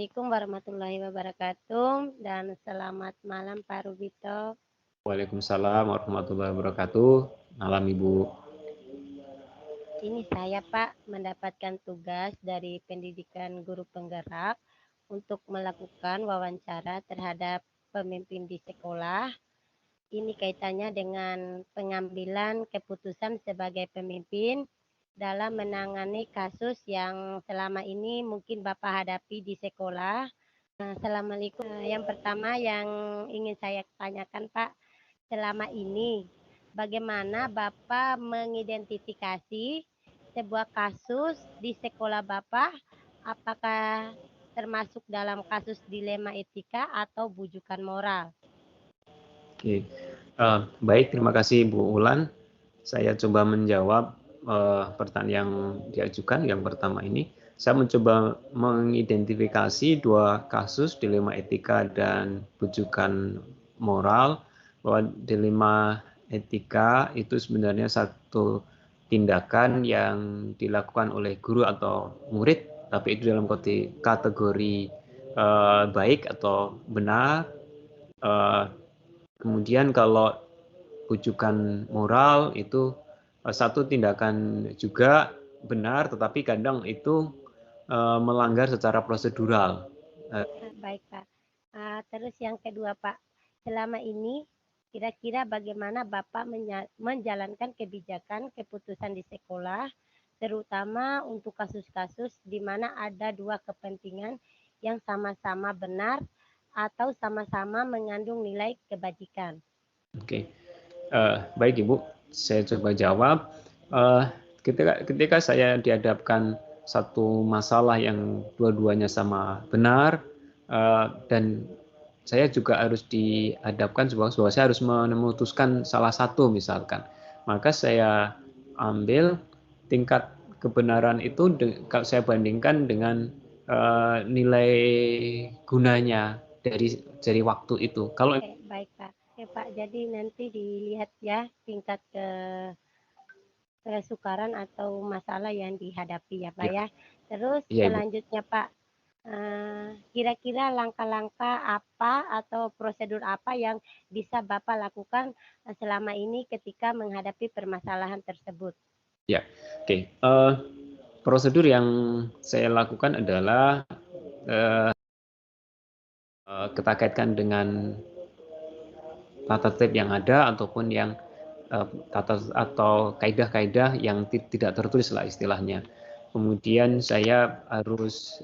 Assalamualaikum warahmatullahi wabarakatuh dan selamat malam Pak Rubito. Waalaikumsalam warahmatullahi wabarakatuh. Malam Ibu. Ini saya Pak mendapatkan tugas dari pendidikan guru penggerak untuk melakukan wawancara terhadap pemimpin di sekolah. Ini kaitannya dengan pengambilan keputusan sebagai pemimpin dalam menangani kasus yang selama ini mungkin Bapak hadapi di sekolah. Assalamualaikum. Yang pertama yang ingin saya tanyakan Pak, selama ini bagaimana Bapak mengidentifikasi sebuah kasus di sekolah Bapak, apakah termasuk dalam kasus dilema etika atau bujukan moral? Oke. Baik, terima kasih Bu Ulan. Saya coba menjawab pertanyaan yang diajukan. Yang pertama ini, saya mencoba mengidentifikasi dua kasus dilema etika dan bujukan moral, bahwa dilema etika itu sebenarnya satu tindakan yang dilakukan oleh guru atau murid, tapi itu dalam kategori baik atau benar. Kemudian kalau bujukan moral itu satu tindakan juga benar, tetapi kadang itu melanggar secara prosedural. Baik Pak. Terus yang kedua Pak, selama ini kira-kira bagaimana Bapak menjalankan kebijakan keputusan di sekolah, terutama untuk kasus-kasus di mana ada dua kepentingan yang sama-sama benar atau sama-sama mengandung nilai kebajikan. Oke, baik Ibu, saya coba jawab. Ketika saya dihadapkan satu masalah yang dua-duanya sama benar, dan saya juga harus dihadapkan bahwa saya harus memutuskan salah satu misalkan, maka saya ambil tingkat kebenaran itu, saya bandingkan dengan nilai gunanya dari waktu itu. Kalau Oke, baik Pak. Oke Pak, jadi nanti dilihat ya tingkat kesukaran atau masalah yang dihadapi ya Pak ya, ya. Terus iya Ibu. selanjutnya Pak, kira-kira langkah-langkah apa atau prosedur apa yang bisa Bapak lakukan selama ini ketika menghadapi permasalahan tersebut? Ya, oke. Prosedur yang saya lakukan adalah kita kaitkan dengan tata tertib yang ada ataupun yang atau kaidah-kaidah yang tidak tertulis lah istilahnya. Kemudian saya harus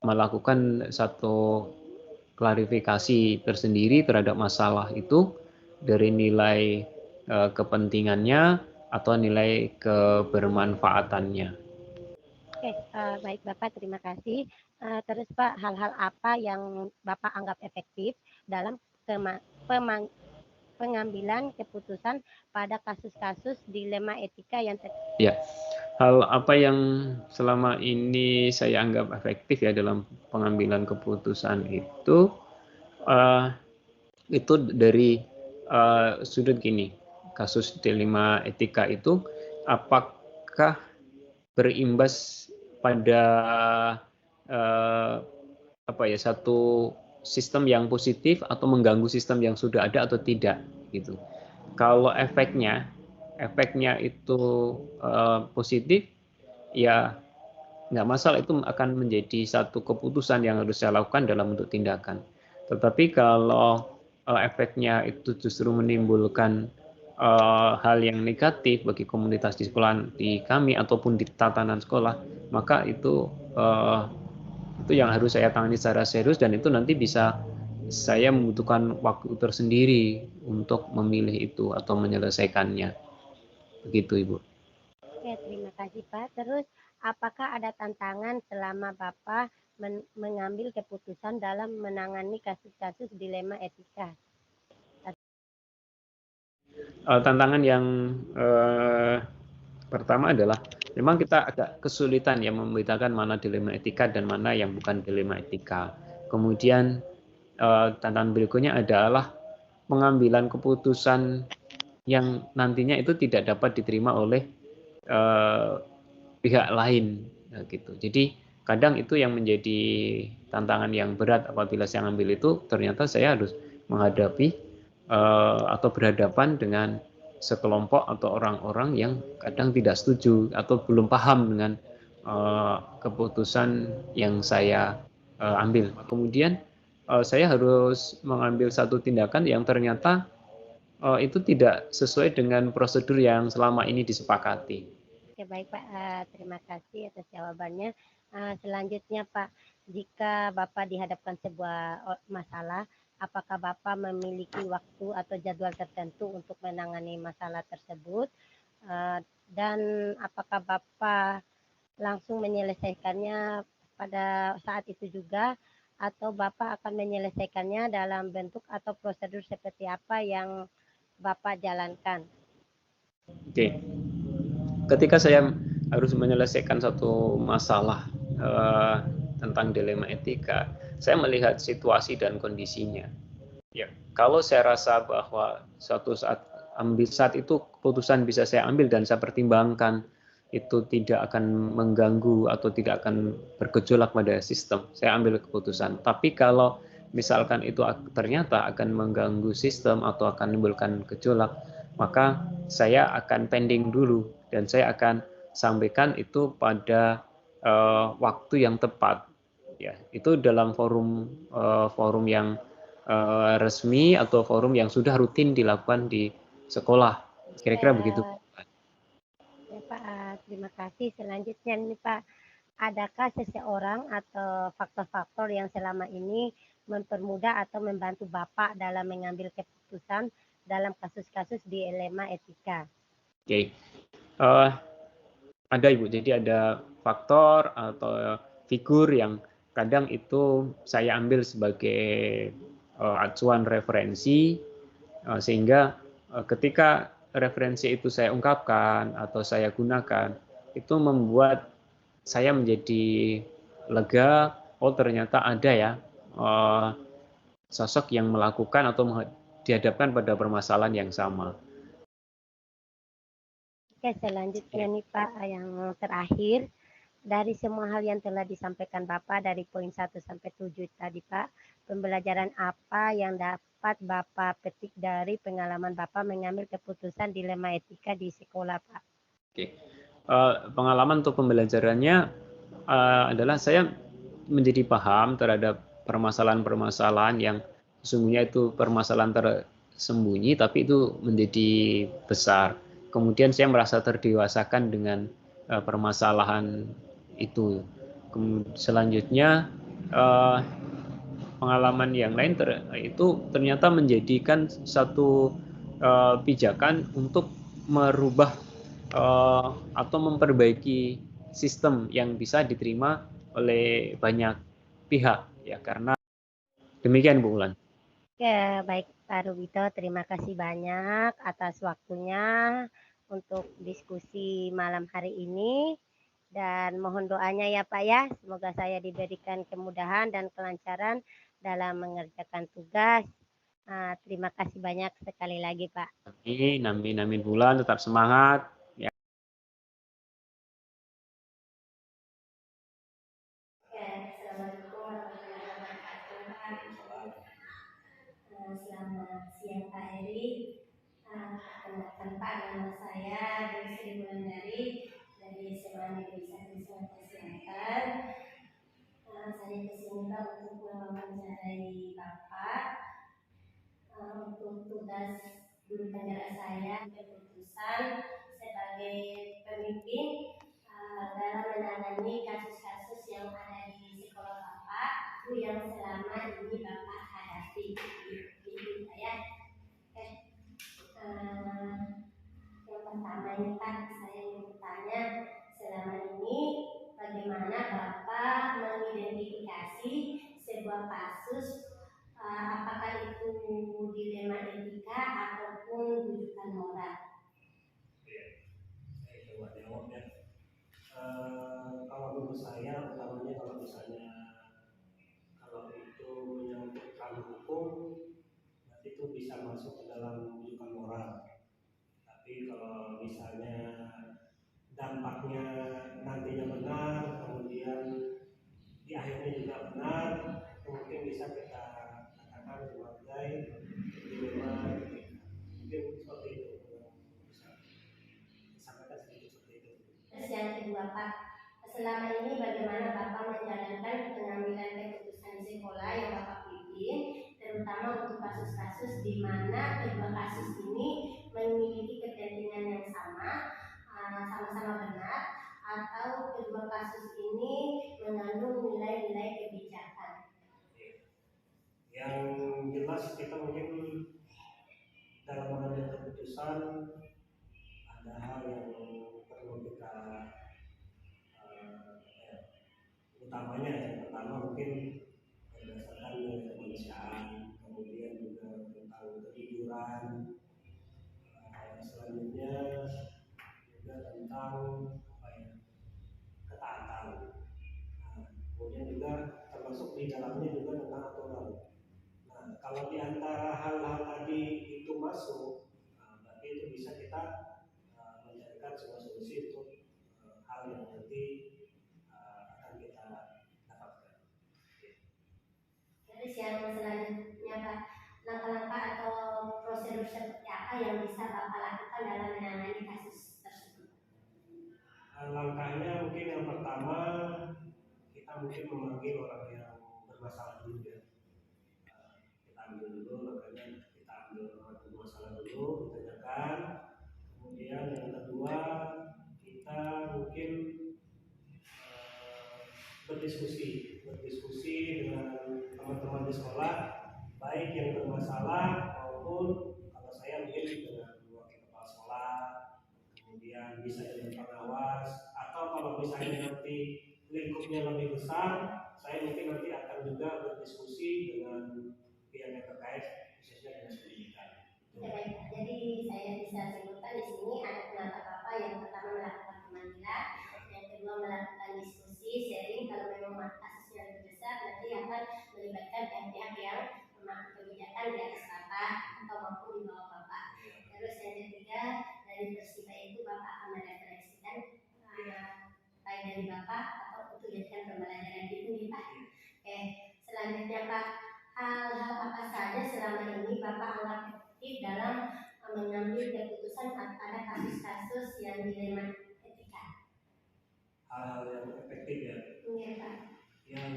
melakukan satu klarifikasi tersendiri terhadap masalah itu dari nilai kepentingannya atau nilai kebermanfaatannya. Oke, baik Bapak, terima kasih. Terus Pak, hal-hal apa yang Bapak anggap efektif dalam pengambilan keputusan pada kasus-kasus dilema etika yang Ya, hal apa yang selama ini saya anggap efektif ya dalam pengambilan keputusan itu dari sudut gini, kasus dilema etika itu apakah berimbas pada satu sistem yang positif atau mengganggu sistem yang sudah ada atau tidak gitu. Kalau efeknya itu positif, ya nggak masalah, itu akan menjadi satu keputusan yang harus saya lakukan dalam bentuk tindakan. Tetapi kalau efeknya itu justru menimbulkan hal yang negatif bagi komunitas di sekolah di kami ataupun di tatanan sekolah, maka itu yang harus saya tangani secara serius, dan itu nanti bisa saya membutuhkan waktu tersendiri untuk memilih itu atau menyelesaikannya. Begitu Ibu. Oke, terima kasih Pak. Terus, apakah ada tantangan selama Bapak mengambil keputusan dalam menangani kasus-kasus dilema etika? Tantangan yang pertama adalah memang kita agak kesulitan ya membedakan mana dilema etika dan mana yang bukan dilema etika. Kemudian tantangan berikutnya adalah pengambilan keputusan yang nantinya itu tidak dapat diterima oleh pihak lain gitu. Jadi kadang itu yang menjadi tantangan yang berat apabila saya ambil itu ternyata saya harus menghadapi atau berhadapan dengan sekelompok atau orang-orang yang kadang tidak setuju atau belum paham dengan keputusan yang saya ambil. Kemudian saya harus mengambil satu tindakan yang ternyata itu tidak sesuai dengan prosedur yang selama ini disepakati. Oke, baik Pak, terima kasih atas jawabannya. Selanjutnya Pak, jika Bapak dihadapkan sebuah masalah, apakah Bapak memiliki waktu atau jadwal tertentu untuk menangani masalah tersebut? Dan apakah Bapak langsung menyelesaikannya pada saat itu juga, atau Bapak akan menyelesaikannya dalam bentuk atau prosedur seperti apa yang Bapak jalankan? Oke, ketika saya harus menyelesaikan satu masalah tentang dilema etika, saya melihat situasi dan kondisinya. Ya, kalau saya rasa bahwa saat itu keputusan bisa saya ambil dan saya pertimbangkan itu tidak akan mengganggu atau tidak akan bergejolak pada sistem, saya ambil keputusan. Tapi kalau misalkan itu ternyata akan mengganggu sistem atau akan menimbulkan gejolak, maka saya akan pending dulu dan saya akan sampaikan itu pada waktu yang tepat. Ya, itu dalam forum yang resmi atau forum yang sudah rutin dilakukan di sekolah. Kira-kira begitu. Ya, ya Pak, terima kasih. Selanjutnya nih Pak, adakah seseorang atau faktor-faktor yang selama ini mempermudah atau membantu Bapak dalam mengambil keputusan dalam kasus-kasus dilema etika? Oke, ada Ibu. Jadi ada faktor atau figur yang kadang itu saya ambil sebagai acuan referensi sehingga ketika referensi itu saya ungkapkan atau saya gunakan itu membuat saya menjadi lega. Oh ternyata ada ya sosok yang melakukan atau dihadapkan pada permasalahan yang sama. Oke, selanjutnya nih Pak, yang terakhir, dari semua hal yang telah disampaikan Bapak dari poin 1 sampai 7 tadi Pak, pembelajaran apa yang dapat Bapak petik dari pengalaman Bapak mengambil keputusan dilema etika di sekolah Pak? Oke. Pengalaman untuk pembelajarannya adalah saya menjadi paham terhadap permasalahan-permasalahan yang sesungguhnya itu permasalahan tersembunyi tapi itu menjadi besar. Kemudian saya merasa terdewasakan dengan permasalahan itu. Selanjutnya pengalaman yang lain itu ternyata menjadikan satu pijakan untuk merubah atau memperbaiki sistem yang bisa diterima oleh banyak pihak ya karena demikian Bu Ulan. Ya, baik Pak Rubito, terima kasih banyak atas waktunya untuk diskusi malam hari ini. Dan mohon doanya ya Pak ya, semoga saya diberikan kemudahan dan kelancaran dalam mengerjakan tugas. Terima kasih banyak sekali lagi Pak. Amin, amin, amin Bu Ulan, tetap semangat. Ya. Assalamualaikum warahmatullahi wabarakatuh. Selamat siang Pak Heri. Perkenalkan Pak, nama saya Dewi Sri Wulandari dari SMA Negeri 1 Sumatera Selatan. Saya kesini Pak untuk mewawancarai Bapak untuk tugas guru penggerak saya keputusan sebagai pemimpin dalam menangani kasus-kasus yang ada di sekolah Bapak yang selama ini Bapak hadapi. Itu ya. Yang pertama ini Pak, saya ingin bertanya selama ini bagaimana Bapak mengidentifikasi sebuah kasus apakah itu dilema etika ataupun rujukan moral. Saya coba jawab ya. Kalau menurut saya, utamanya kalau misalnya kalau itu menyangkut ranah hukum, berarti itu bisa masuk ke dalam rujukan moral. Tapi kalau misalnya dampaknya nantinya benar, kemudian ini juga benar, mungkin bisa kita katakan sebagai dilema etika. Mungkin seperti itu bisa disampaikan sedikit seperti itu. Terus yang kedua Pak, selama ini bagaimana Bapak menjalankan pengambilan keputusan di sekolah yang Bapak pimpin, terutama untuk kasus-kasus di mana kedua kasus ini memiliki kepentingan yang sama, sama-sama benar, atau kedua kasus ini mengandung nilai-nilai kebijakan. Yang jelas kita mungkin dalam mengambil keputusan ada hal yang perlu kita utamanya, yang pertama mungkin berdasarkan nilai kemanusiaan, kemudian juga tentang kejujuran, selanjutnya juga tentang ketaatan. Kemudian juga termasuk di dalamnya juga tentang aturan. Nah, kalau di antara hal-hal tadi itu masuk, berarti itu bisa kita mencarikan sebuah solusi untuk hal yang nanti akan kita dapatkan. Terus yang selanjutnya Pak, langkah-langkah atau prosedur seperti apa yang bisa Bapak lakukan dalam menangani kasus tersebut? Langkahnya mungkin yang pertama kita mungkin memanggil orang yang bermasalah dulu ya. Kita ambil dulu, makanya kita ambil orang bermasalah dulu, ditanyakan. Kemudian yang kedua kita mungkin berdiskusi dengan teman-teman di sekolah, baik yang bermasalah maupun kalau saya mungkin dengan wakil kepala sekolah, kemudian bisa dengan pengawas, atau kalau misalnya nanti lingkupnya lebih besar, saya mungkin nanti akan juga berdiskusi dengan pihak yang terkait, khususnya dengan pendidikan. Ya, baik. Jadi saya bisa sebutkan di sini ada pendapat Bapak yang pertama melakukan pemanggilan, yang kedua melakukan diskusi, sharing. Kalau memang kasusnya lebih besar, nanti akan melibatkan pihak-pihak yang memangku kebijakan di atas Bapak atau maupun di bawah Bapak. Terus yang ketiga, dari peristiwa itu Bapak akan merefleksikan baik dari Bapak atau untuk jadikan pembelajaran gitu nih Pak. Oke, selanjutnya Pak, hal-hal apa saja selama ini Bapak anggap efektif dalam mengambil keputusan pada kasus-kasus yang dilema etika? Hal-hal yang efektif ya. Iya Pak. Yang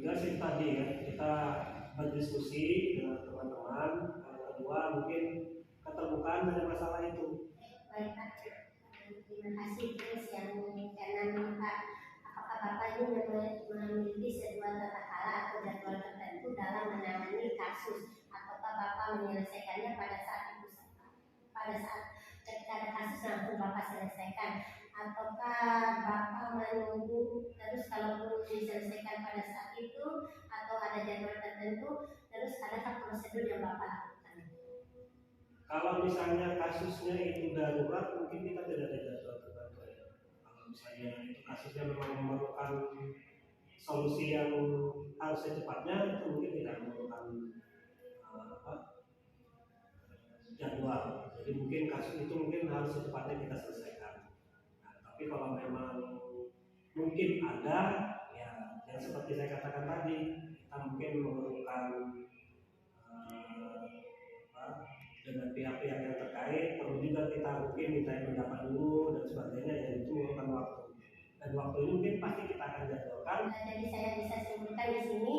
jelas itu tadi ya, kita berdiskusi dengan teman-teman. Yang kedua mungkin keterbukaan dari masalah itu. Baik Pak. Terima kasih. Terus yang keenam Pak, apakah Bapak ini memiliki sebuah tata cara atau jadwal tertentu dalam menangani kasus, ataukah Bapak menyelesaikannya pada saat ketika ada kasus langsung Bapak selesaikan, ataukah Bapak menunggu terus kalaupun diselesaikan pada saat itu, atau ada jadwal tertentu, terus adakah prosedur yang Bapak lakukan? Kalau misalnya kasusnya itu darurat, mungkin kita tidak ada jadwal tertentu ya. Kalau misalnya itu kasusnya memang memerlukan solusi yang harus secepatnya, itu mungkin tidak memerlukan jadwal. Jadi mungkin kasus itu mungkin harus secepatnya kita selesaikan. Nah, tapi kalau memang mungkin ada ya, yang seperti saya katakan tadi, kita mungkin memerlukan dengan pihak-pihak yang terkait, perlu juga kita mungkin minta pendapat dulu dan sebagainya, dan itu memerlukan waktu. Dan waktu ini mungkin pasti kita akan jadwalkan. Jadi saya bisa simpulkan di sini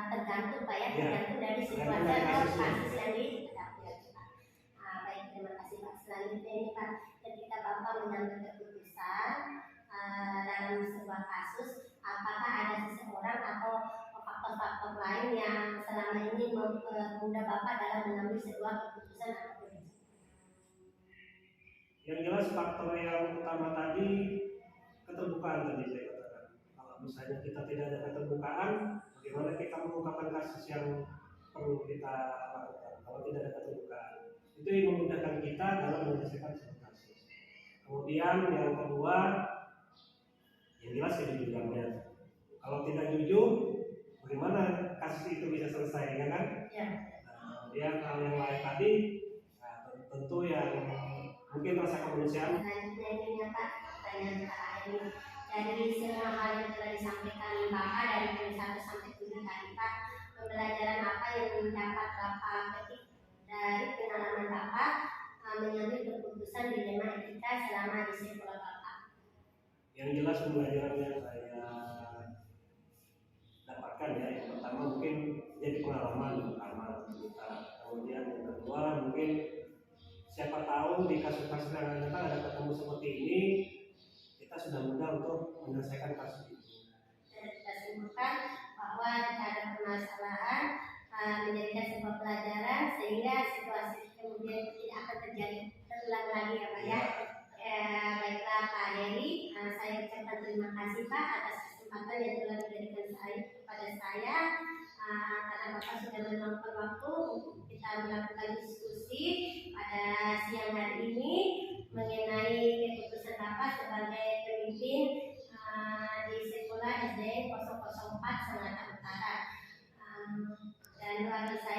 tergantung Pak ya, tergantung dari situasi atau kasus yang dihadapi. Baik, terima kasih Pak. Selanjutnya ini Pak, ketika Bapak mengambil keputusan dalam sebuah kasus, apakah ada seseorang atau faktor-faktor lain yang selama ini mempermudah Bapak dalam mengambil sebuah keputusan atau kebijakan? Yang jelas faktor yang utama tadi keterbukaan tadi saya katakan. Kalau misalnya kita tidak ada keterbukaan, bagaimana kita mengungkapkan kasus yang perlu kita lakukan? Kalau tidak ada keterbukaan, itu yang memudahkan kita dalam menyelesaikan sebuah kasus. Kemudian yang kedua, yang jelas kejujurannya. Kalau tidak jujur, bagaimana kasus itu bisa selesai, ya kan? Ya. Kemudian hal yang lain tadi, tentu yang mungkin rasa kemanusiaan. Selanjutnya ini ya Pak, pertanyaan terakhir ini, dari semua hal yang telah disampaikan Bapak dari poin 1 sampai 7 tadi Pak, pembelajaran apa yang dapat Bapak petik dari pengalaman Bapak mengambil keputusan dilema etika selama di sekolah Bapak? Yang jelas pembelajaran yang saya dapatkan ya, yang pertama mungkin jadi pengalaman pertama kita, kemudian yang kedua mungkin siapa tahu di kasus-kasus yang akan datang ada ketemu seperti ini, kita sudah mudah untuk menyelesaikan kasus itu. Dan kita simpulkan bahwa jika ada permasalahan menjadikan sebuah pelajaran sehingga situasi kemudian tidak akan terulang lagi ya Pak ya. Baiklah Pak Heri, saya ucapkan terima kasih Pak atas kesempatan yang telah diberikan kepada saya, karena Bapak sudah meluangkan waktu untuk kita melakukan diskusi pada siang hari ini mengenai keputusan Bapak sebagai pemimpin di sekolah SD 004 Sangatta Utara. Dan bagi saya